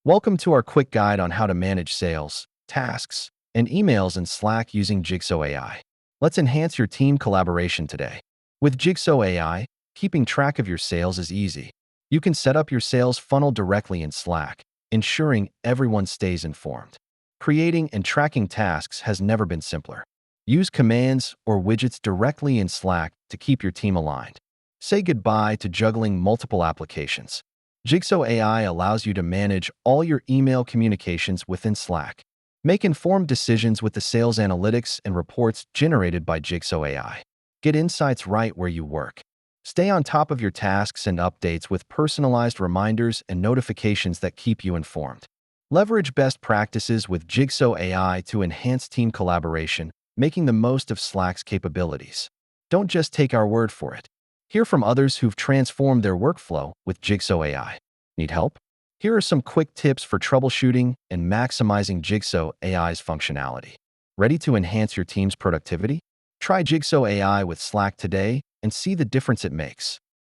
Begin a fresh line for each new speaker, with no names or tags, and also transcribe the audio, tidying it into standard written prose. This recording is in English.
Welcome to our quick guide on how to manage sales, tasks, and emails in Slack using Jigso AI. Let's enhance your team collaboration today. With Jigso AI, keeping track of your sales is easy. You can set up your sales funnel directly in Slack, ensuring everyone stays informed. Creating and tracking tasks has never been simpler. Use commands or widgets directly in Slack to keep your team aligned. Say goodbye to juggling multiple applications. Jigso AI allows you to manage all your email communications within Slack. Make informed decisions with the sales analytics and reports generated by Jigso AI. Get insights right where you work. Stay on top of your tasks and updates with personalized reminders and notifications that keep you informed. Leverage best practices with Jigso AI to enhance team collaboration, making the most of Slack's capabilities. Don't just take our word for it. Hear from others who've transformed their workflow with Jigso AI. Need help? Here are some quick tips for troubleshooting and maximizing Jigso AI's functionality. Ready to enhance your team's productivity? Try Jigso AI with Slack today and see the difference it makes.